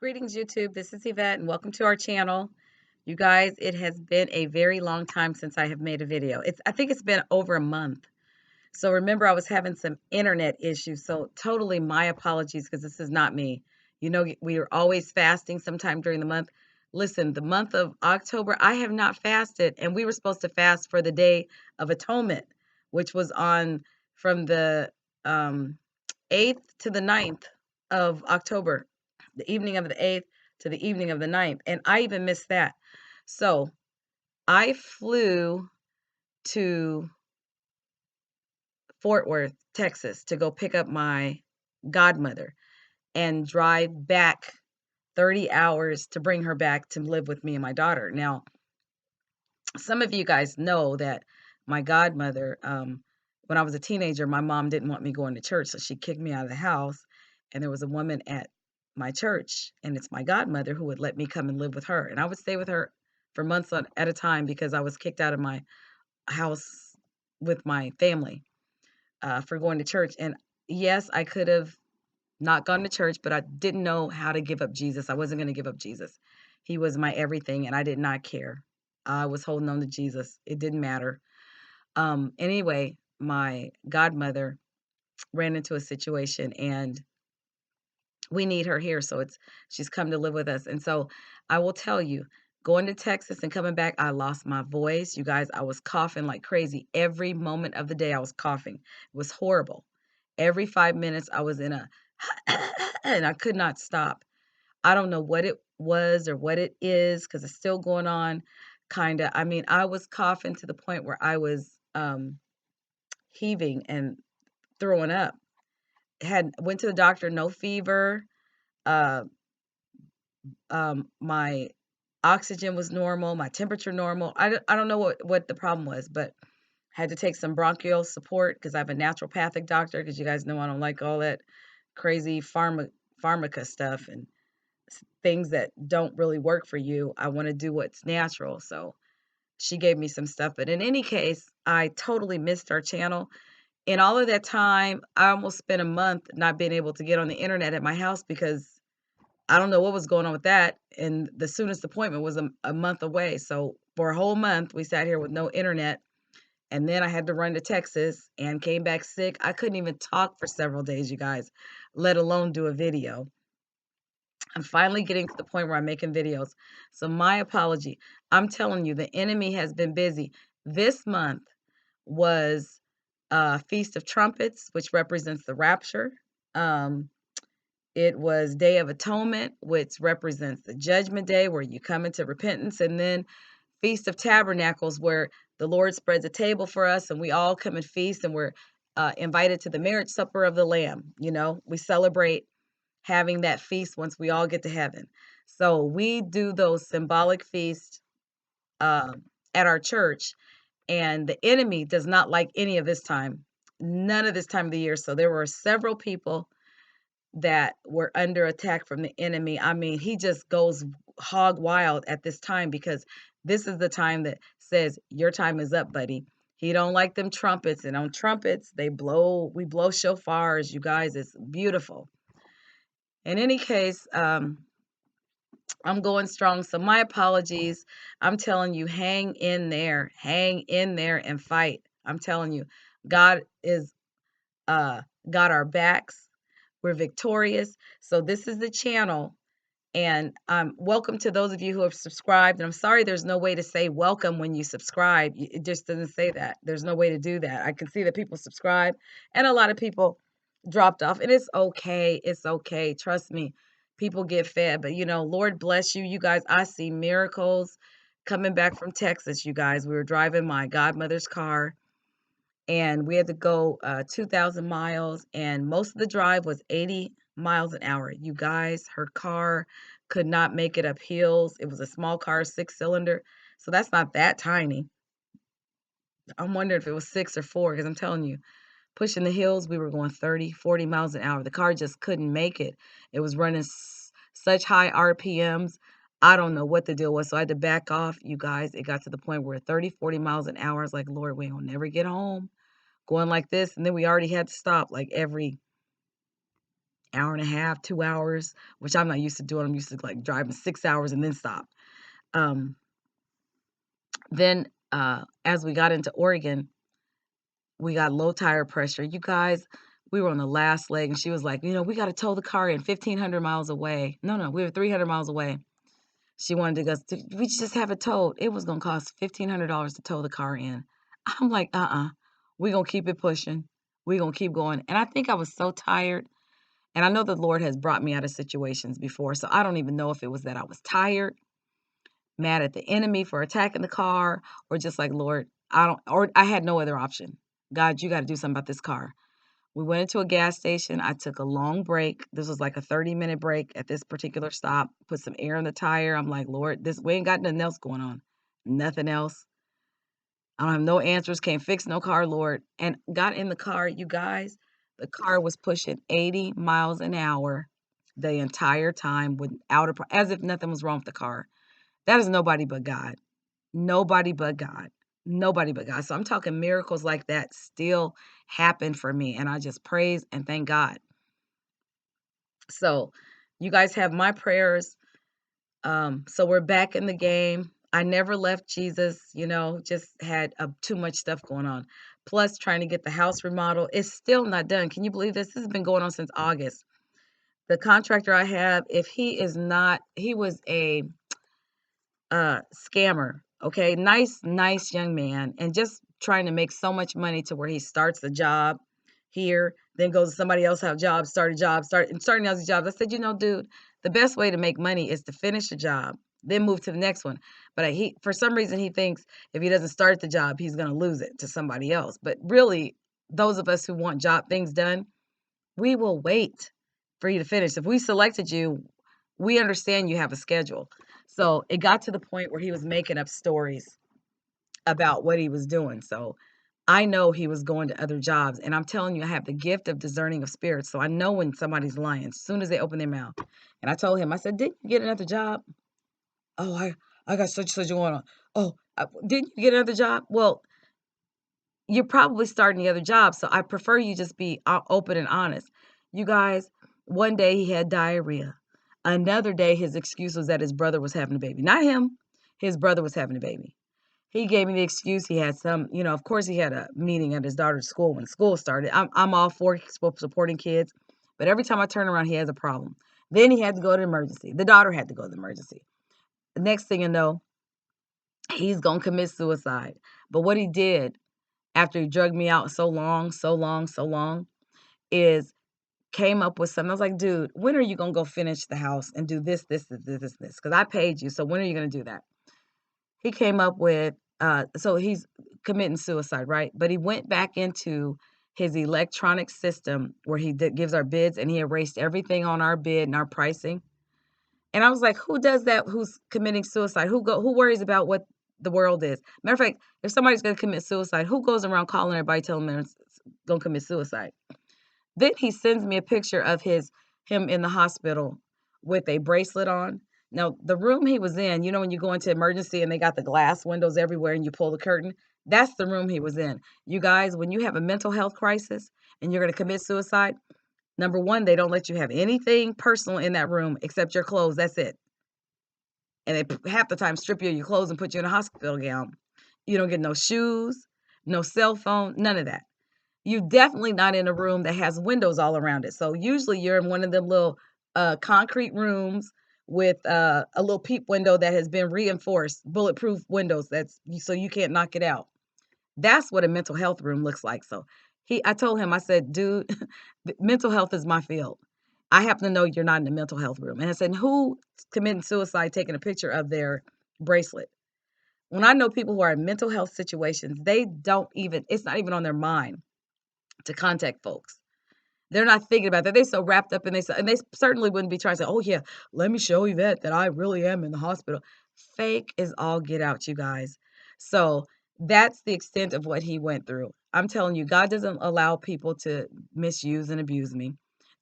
Greetings, YouTube. This is Yvette, and welcome to our channel. You guys, it has been a very long time since I have made a video. I think it's been over a month. So remember, I was having some internet issues. So totally my apologies because this is not me. You know, we are always fasting sometime during the month. Listen, the month of October, I have not fasted, and we were supposed to fast for the Day of Atonement, which was on from the 8th to the 9th of October, the evening of the 8th to the evening of the 9th. And I even missed that. So I flew to Fort Worth, Texas to go pick up my godmother and drive back 30 hours to bring her back to live with me and my daughter. Now, some of you guys know that my godmother, when I was a teenager, my mom didn't want me going to church, so she kicked me out of the house. And there was a woman at my church, and it's my godmother who would let me come and live with her. And I would stay with her for months at a time because I was kicked out of my house with my family for going to church. And yes, I could have not gone to church, but I didn't know how to give up Jesus. I wasn't going to give up Jesus. He was my everything, and I did not care. I was holding on to Jesus. It didn't matter. Anyway, my godmother ran into a situation, and we need her here. So she's come to live with us. And so I will tell you, going to Texas and coming back, I lost my voice. You guys, I was coughing like crazy. Every moment of the day, I was coughing. It was horrible. Every 5 minutes, I was in a, and I could not stop. I don't know what it was or what it is because it's still going on, kind of. I mean, I was coughing to the point where I was heaving and throwing up. Went to the doctor, no fever. Uh, my oxygen was normal, my temperature normal. I don't know what the problem was, but had to take some bronchial support because I have a naturopathic doctor. Because you guys know I don't like all that crazy pharmaca stuff and things that don't really work for you. I want to do what's natural. So she gave me some stuff. But in any case, I totally missed our channel. In all of that time, I almost spent a month not being able to get on the internet at my house because I don't know what was going on with that. And the soonest appointment was a month away. So for a whole month, we sat here with no internet. And then I had to run to Texas and came back sick. I couldn't even talk for several days, you guys, let alone do a video. I'm finally getting to the point where I'm making videos. So my apology. I'm telling you, the enemy has been busy. This month was Feast of Trumpets, which represents the rapture. Um, it was Day of Atonement, which represents the Judgment Day, where you come into repentance, and then Feast of Tabernacles, where the Lord spreads a table for us, and we all come and feast, and we're invited to the marriage supper of the Lamb. You know, we celebrate having that feast once we all get to heaven. So we do those symbolic feasts at our church, and the enemy does not like any of this time, none of this time of the year. So there were several people that were under attack from the enemy. I mean, he just goes hog wild at this time because this is the time that says your time is up, buddy. He don't like them trumpets, and on trumpets we blow shofars. You guys, it's beautiful. In any case, I'm going strong. So my apologies. I'm telling you, hang in there and fight. I'm telling you, God is uh got our backs. We're victorious. So this is the channel. And welcome to those of you who have subscribed. And I'm sorry there's no way to say welcome when you subscribe. It just doesn't say that. There's no way to do that. I can see that people subscribe and a lot of people dropped off. And it's okay. It's okay. Trust me. People get fed. But, you know, Lord bless you. You guys, I see miracles coming back from Texas, you guys. We were driving my godmother's car and we had to go 2,000 miles, and most of the drive was 80 miles an hour. You guys, her car could not make it up hills. It was a small car, 6-cylinder, so that's not that tiny. I'm wondering if it was 6 or 4 because I'm telling you, pushing the hills, we were going 30, 40 miles an hour. The car just couldn't make it. It was running such high RPMs. I don't know what the deal was, so I had to back off. You guys, it got to the point where 30, 40 miles an hour. I was like, Lord, we will never get home going like this. And then we already had to stop like every hour and a half, 2 hours, which I'm not used to doing. I'm used to like driving 6 hours and then stop. Um, then as we got into Oregon, we got low tire pressure. You guys, we were on the last leg and she was like, we got to tow the car in 1,500 miles away. No, we were 300 miles away. She wanted to go, we just have it towed. It was going to cost $1,500 to tow the car in. I'm like, we're going to keep it pushing. We're going to keep going. And I think I was so tired. And I know the Lord has brought me out of situations before. So I don't even know if it was that I was tired, mad at the enemy for attacking the car, or just like, Lord, I had no other option. God, you got to do something about this car. We went into a gas station. I took a long break. This was like a 30-minute break at this particular stop. Put some air in the tire. I'm like, Lord, we ain't got nothing else going on. Nothing else. I don't have no answers. Can't fix no car, Lord. And got in the car. You guys, the car was pushing 80 miles an hour the entire time as if nothing was wrong with the car. That is nobody but God. Nobody but God. Nobody but God. So I'm talking miracles like that still happen for me. And I just praise and thank God. So you guys have my prayers. So we're back in the game. I never left Jesus, just had too much stuff going on. Plus trying to get the house remodel. It's still not done. Can you believe this? This has been going on since August. The contractor I have, if he was a scammer. Okay, nice young man, and just trying to make so much money to where he starts a job here, then goes to somebody else have jobs, start a job, starting out the jobs. I said, dude, the best way to make money is to finish a job, then move to the next one. But he, for some reason, he thinks if he doesn't start the job, he's going to lose it to somebody else. But really, those of us who want job things done, we will wait for you to finish. If we selected you, we understand you have a schedule. So it got to the point where he was making up stories about what he was doing. So I know he was going to other jobs. And I'm telling you, I have the gift of discerning of spirits. So I know when somebody's lying as soon as they open their mouth. And I told him, I said, didn't you get another job? Oh, I got such going on. Oh, didn't you get another job? Well, you're probably starting the other job. So I prefer you just be open and honest. You guys, one day he had diarrhea. Another day, his excuse was that his brother was having a baby. Not him. His brother was having a baby. He gave me the excuse. He had of course he had a meeting at his daughter's school when school started. I'm all for supporting kids. But every time I turn around, he has a problem. Then he had to go to emergency. The daughter had to go to the emergency. The next thing you know, he's going to commit suicide. But what he did after he drugged me out so long, is came up with something. I was like, dude, when are you going to go finish the house and do this? Because I paid you. So when are you going to do that? He came up with, so he's committing suicide, right? But he went back into his electronic system where he gives our bids and he erased everything on our bid and our pricing. And I was like, who does that? Who's committing suicide? Who worries about what the world is? Matter of fact, if somebody's going to commit suicide, who goes around calling everybody telling them they're going to commit suicide? Then he sends me a picture of him in the hospital with a bracelet on. Now, the room he was in, when you go into emergency and they got the glass windows everywhere and you pull the curtain, that's the room he was in. You guys, when you have a mental health crisis and you're going to commit suicide, number one, they don't let you have anything personal in that room except your clothes. That's it. And they half the time strip you of your clothes and put you in a hospital gown. You don't get no shoes, no cell phone, none of that. You're definitely not in a room that has windows all around it. So usually you're in one of them little concrete rooms with a little peep window that has been reinforced, bulletproof windows so you can't knock it out. That's what a mental health room looks like. So I told him, I said, dude, mental health is my field. I happen to know you're not in the mental health room. And I said, who committing suicide taking a picture of their bracelet? When I know people who are in mental health situations, it's not even on their mind to contact folks. They're not thinking about that. They're so wrapped up and they certainly wouldn't be trying to say, oh yeah, let me show Yvette that I really am in the hospital. Fake is all get out, you guys. So that's the extent of what he went through. I'm telling you, God doesn't allow people to misuse and abuse me.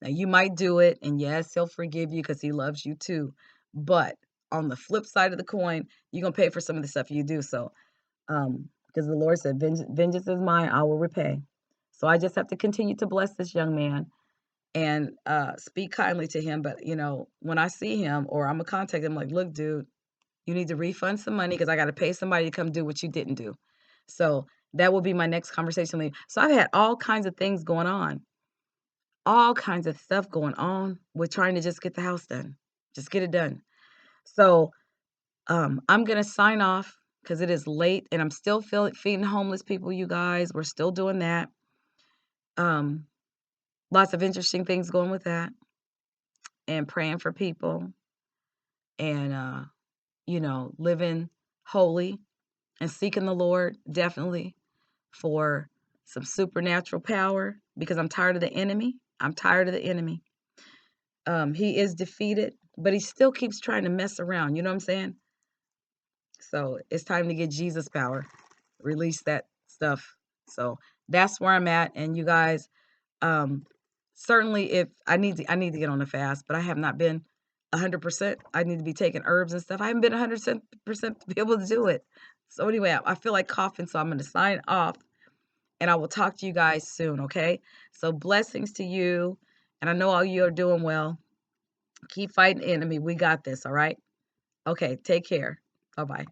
Now you might do it, and yes, he'll forgive you because he loves you too. But on the flip side of the coin, you're gonna pay for some of the stuff you do. So because the Lord said, vengeance is mine, I will repay. So I just have to continue to bless this young man and speak kindly to him. But when I see him or I'm gonna contact him, like, look, dude, you need to refund some money because I got to pay somebody to come do what you didn't do. So that will be my next conversation. So I've had all kinds of things going on, all kinds of stuff going on with trying to just get the house done, just get it done. So I'm gonna sign off because it is late and I'm still feeding homeless people. You guys, we're still doing that. Um, Lots of interesting things going with that, and praying for people, and living holy and seeking the Lord definitely for some supernatural power because I'm tired of the enemy. I'm tired of the enemy. He is defeated, but he still keeps trying to mess around. You know what I'm saying? So it's time to get Jesus power, release that stuff. So that's where I'm at. And you guys, um, certainly, if I need to get on a fast, but I have not been 100%. I need to be taking herbs and stuff. I haven't been 100% to be able to do it. So anyway, I feel like coughing, so I'm going to sign off, and I will talk to you guys soon. Okay? So blessings to you, and I know all you are doing well. Keep fighting the enemy. We got this. All right? Okay. Take care. Bye bye.